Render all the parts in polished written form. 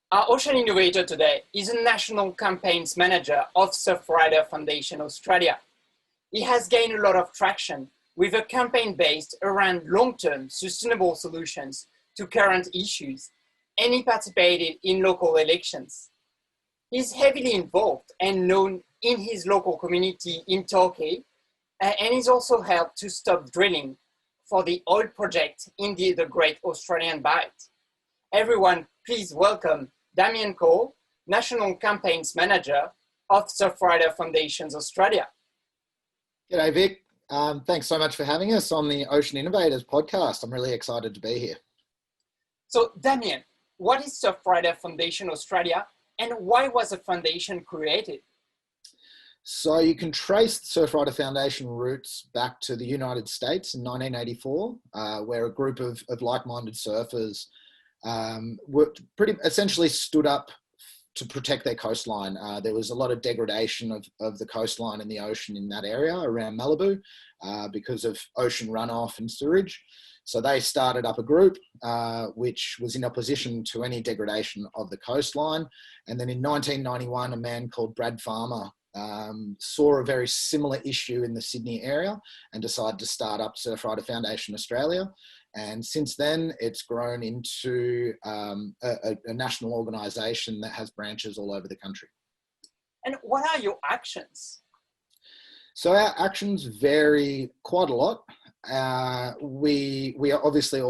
Our Ocean Innovator today is a National Campaigns Manager of SurfRider Foundation Australia. He has gained a lot of traction with a campaign based around long-term sustainable solutions to current issues, and he participated in local elections. He's heavily involved and known in his local community in Torquay, and he's also helped to stop drilling for the oil project in the Great Australian Bight. Everyone, please welcome Damien Cole, National Campaigns Manager of SurfRider Foundations Australia. G'day, Vic. Thanks so much for having us on the Ocean Innovators podcast. I'm really excited to be here. So, Damien, what is SurfRider Foundation Australia and why was the foundation created? So you can trace the SurfRider Foundation roots back to the United States in 1984, where a group of like-minded surfers essentially stood up to protect their coastline. There was a lot of degradation of the coastline and the ocean in that area around Malibu because of ocean runoff and sewage. So they started up a group which was in opposition to any degradation of the coastline. And then in 1991, a man called Brad Farmer saw a very similar issue in the Sydney area and decided to start up SurfRider Foundation Australia. And since then, it's grown into a national organisation that has branches all over the country. And what are your actions? So our actions vary quite a lot. We are obviously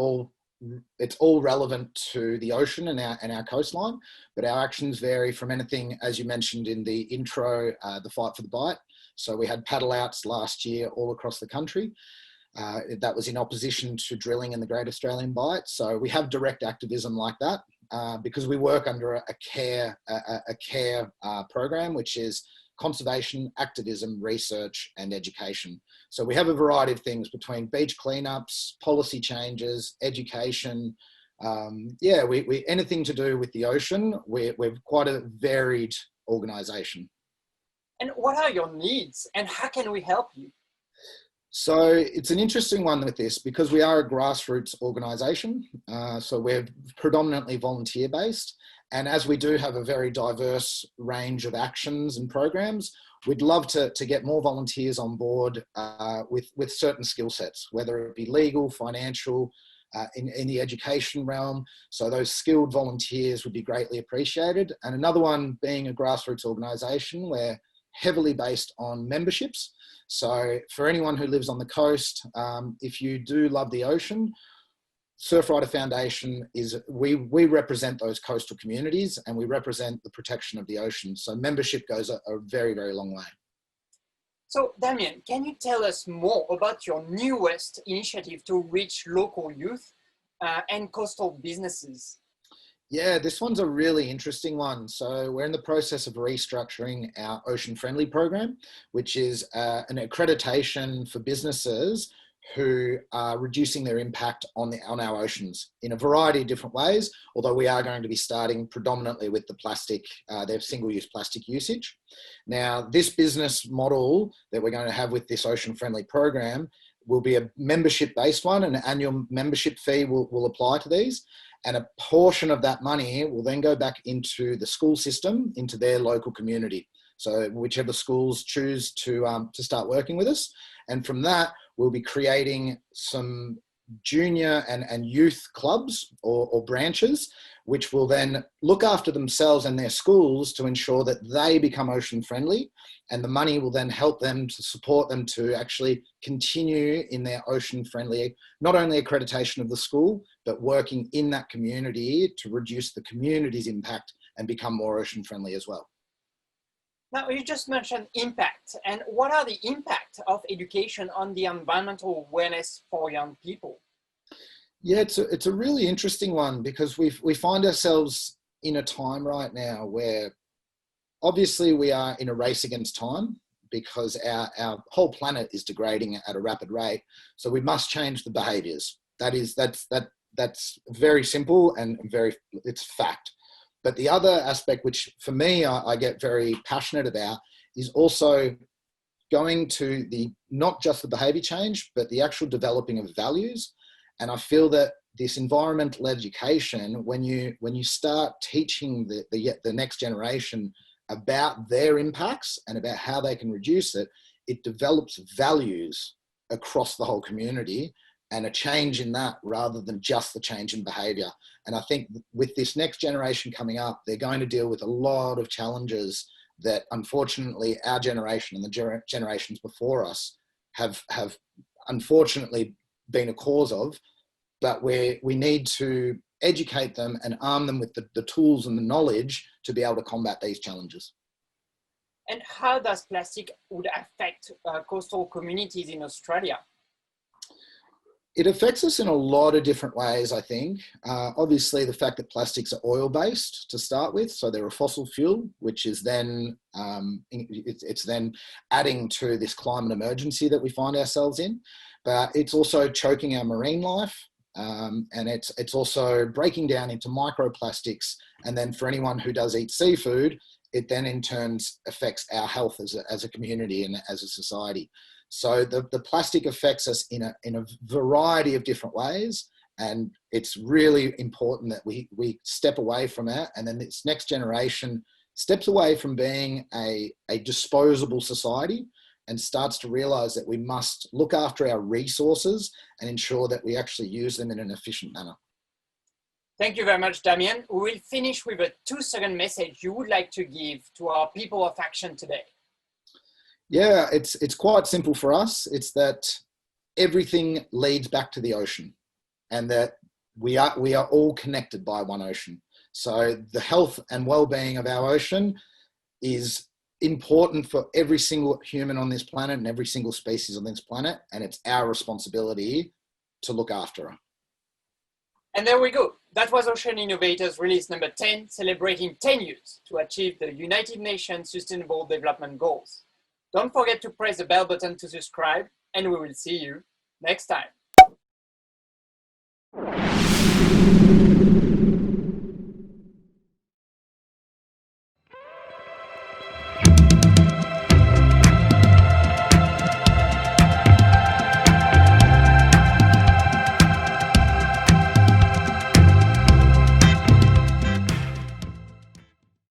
it's all relevant to the ocean and our coastline, but our actions vary from anything, as you mentioned in the intro, the Fight for the Bight. So we had paddle outs last year all across the country. That was in opposition to drilling in the Great Australian Bight. So we have direct activism like that because we work under a C.A.R.E program, which is conservation, activism, research, and education. So we have a variety of things between beach cleanups, policy changes, education. We anything to do with the ocean. We're quite a varied organisation. And what are your needs and how can we help you? So it's an interesting one with this because we are a grassroots organisation. So we're predominantly volunteer based. And as we do have a very diverse range of actions and programs, we'd love to get more volunteers on board with certain skill sets, whether it be legal, financial, in the education realm. So those skilled volunteers would be greatly appreciated. And another one, being a grassroots organisation, we're heavily based on memberships. So for anyone who lives on the coast, if you do love the ocean, SurfRider Foundation we represent those coastal communities and we represent the protection of the ocean. So membership goes a very, very long way. So Damien, can you tell us more about your newest initiative to reach local youth and coastal businesses? Yeah, this one's a really interesting one. So we're in the process of restructuring our Ocean Friendly program, which is an accreditation for businesses who are reducing their impact on our oceans in a variety of different ways, although we are going to be starting predominantly with the plastic, their single-use plastic usage. Now, this business model that we're going to have with this Ocean Friendly program will be a membership-based one, and an annual membership fee will apply to these. And a portion of that money will then go back into the school system, into their local community. So whichever schools choose to start working with us. And from that, we'll be creating some junior and youth clubs or branches, which will then look after themselves and their schools to ensure that they become ocean friendly. And the money will then help them to support them to actually continue in their ocean friendly, not only accreditation of the school, but working in that community to reduce the community's impact and become more ocean friendly as well. Now, you just mentioned impact, and what are the impact of education on the environmental awareness for young people? Yeah, it's a really interesting one because we find ourselves in a time right now where obviously we are in a race against time because our whole planet is degrading at a rapid rate. So we must change the behaviours. That's very simple and it's fact. But the other aspect, which for me, I get very passionate about, is also going to not just the behaviour change, but the actual developing of values. And I feel that this environmental education, when you start teaching the next generation about their impacts and about how they can reduce it, it develops values across the whole community, and a change in that rather than just the change in behaviour. And I think with this next generation coming up, they're going to deal with a lot of challenges that unfortunately our generation and the generations before us have unfortunately been a cause of, but we need to educate them and arm them with the tools and the knowledge to be able to combat these challenges. And how does plastic would affect coastal communities in Australia? It affects us in a lot of different ways, I think. Obviously, the fact that plastics are oil-based to start with, so they're a fossil fuel, which is then, it's then adding to this climate emergency that we find ourselves in. But it's also choking our marine life, and it's also breaking down into microplastics. And then for anyone who does eat seafood, it then in turn affects our health as a community and as a society. So the plastic affects us in a variety of different ways, and it's really important that we step away from it, and then this next generation steps away from being a disposable society and starts to realise that we must look after our resources and ensure that we actually use them in an efficient manner. Thank you very much, Damien. We will finish with a 2-second message you would like to give to our people of action today. Yeah, it's quite simple for us. It's that everything leads back to the ocean, and that we are all connected by one ocean. So the health and well-being of our ocean is important for every single human on this planet and every single species on this planet, and it's our responsibility to look after her. And there we go. That was Ocean Innovators release number 10, celebrating 10 years to achieve the United Nations Sustainable Development Goals. Don't forget to press the bell button to subscribe, and we will see you next time.